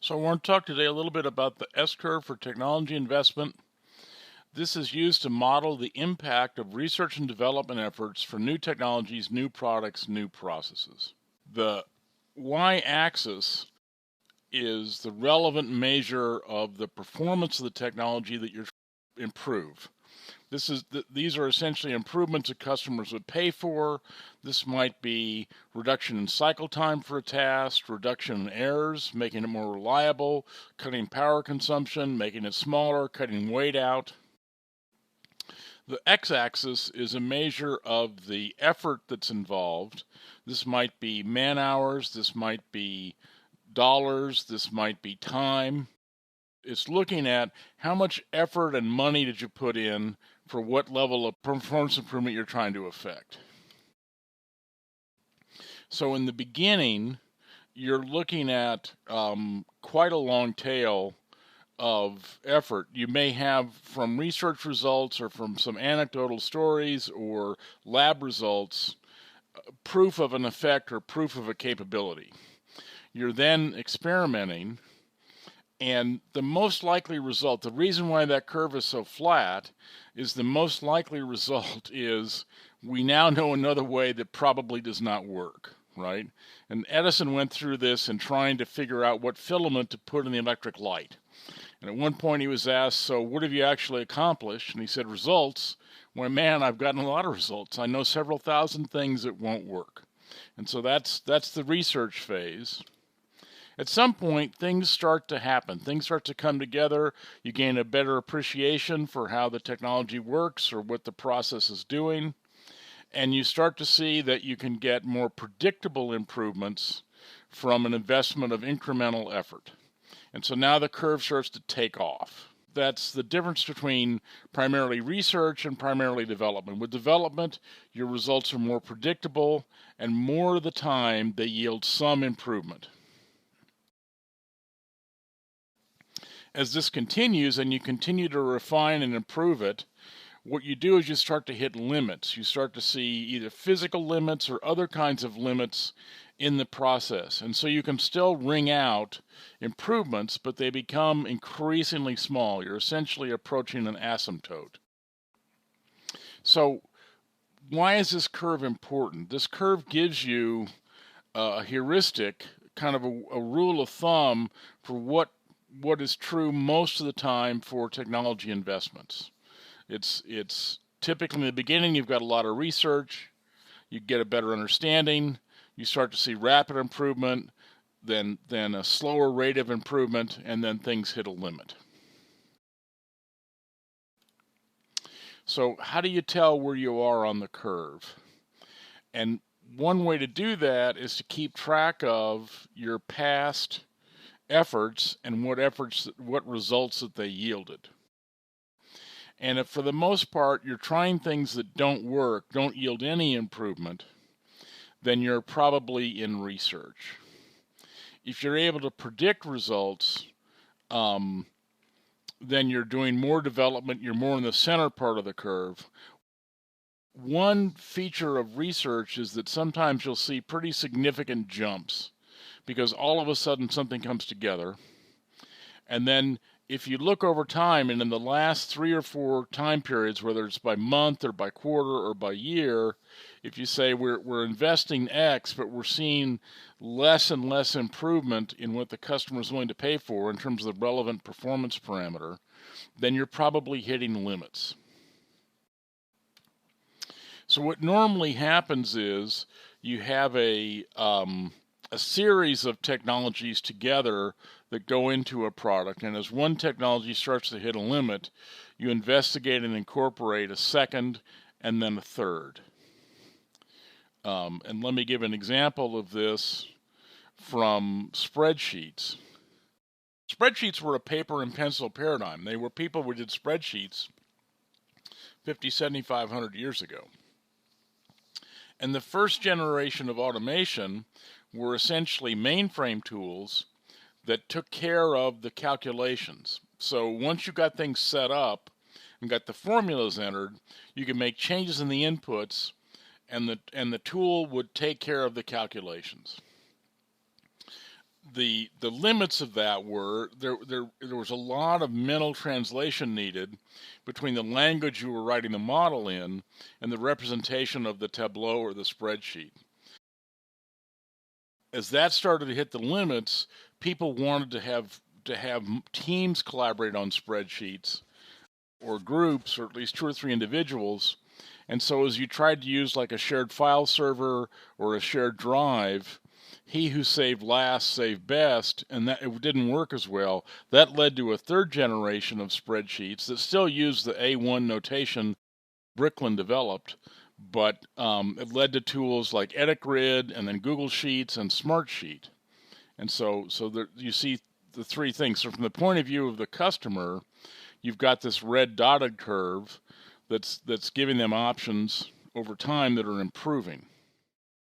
So I want to talk today a little bit about the S-curve for technology investment. This is used to model the impact of research and development efforts for new technologies, new products, new processes. The y-axis is the relevant measure of the performance of the technology that you're trying to improve. These are essentially improvements that customers would pay for. This might be reduction in cycle time for a task, reduction in errors, making it more reliable, cutting power consumption, making it smaller, cutting weight out. The x-axis is a measure of the effort that's involved. This might be man hours, this might be dollars, this might be time. It's looking at how much effort and money did you put in for what level of performance improvement you're trying to affect. So in the beginning, you're looking at quite a long tail of effort. You may have from research results or from some anecdotal stories or lab results, proof of an effect or proof of a capability. You're then experimenting. And the most likely result, the reason why that curve is so flat, is the most likely result is we now know another way that probably does not work, right? And Edison went through this in trying to figure out what filament to put in the electric light. And at one point he was asked, so what have you actually accomplished? And he said, results. Well, man, I've gotten a lot of results. I know several thousand things that won't work. And so that's the research phase. At some point, things start to happen. Things start to come together. You gain a better appreciation for how the technology works or what the process is doing. And you start to see that you can get more predictable improvements from an investment of incremental effort. And so now the curve starts to take off. That's the difference between primarily research and primarily development. With development, your results are more predictable, and more of the time they yield some improvement. As this continues and you continue to refine and improve it, what you do is you start to hit limits. You start to see either physical limits or other kinds of limits in the process. And so you can still wring out improvements, but they become increasingly small. You're essentially approaching an asymptote. So why is this curve important? This curve gives you a heuristic, kind of a rule of thumb for what is true most of the time for technology investments. It's typically in the beginning you've got a lot of research, you get a better understanding, you start to see rapid improvement, then a slower rate of improvement, and then things hit a limit. So how do you tell where you are on the curve? And one way to do that is to keep track of your past efforts and what results that they yielded. And if for the most part you're trying things that don't work, don't yield any improvement, then you're probably in research. If you're able to predict results, then you're doing more development, you're more in the center part of the curve. One feature of research is that sometimes you'll see pretty significant jumps because all of a sudden something comes together. And then if you look over time, and in the last 3 or 4 time periods, whether it's by month or by quarter or by year, if you say we're investing X, but we're seeing less and less improvement in what the customer is willing to pay for in terms of the relevant performance parameter, then you're probably hitting limits. So what normally happens is you have a series of technologies together that go into a product, and as one technology starts to hit a limit, you investigate and incorporate a second and then a third. And let me give an example of this from spreadsheets. Spreadsheets were a paper and pencil paradigm. They were people who did spreadsheets 50, 7,500 years ago. And the first generation of automation were essentially mainframe tools that took care of the calculations. So once you got things set up and got the formulas entered, you could make changes in the inputs, and the tool would take care of the calculations. the limits of that were there was a lot of mental translation needed between the language you were writing the model in and the representation of the tableau or the spreadsheet. As that started to hit the limits, people wanted to have teams collaborate on spreadsheets, or groups, or at least 2 or 3 individuals. And so as you tried to use like a shared file server or a shared drive, he who saved last saved best, and that it didn't work as well. That led to a 3rd generation of spreadsheets that still use the A1 notation Bricklin developed, but it led to tools like EditGrid and then Google Sheets and Smartsheet. And so there, you see the 3 things. So from the point of view of the customer, you've got this red dotted curve that's giving them options over time that are improving.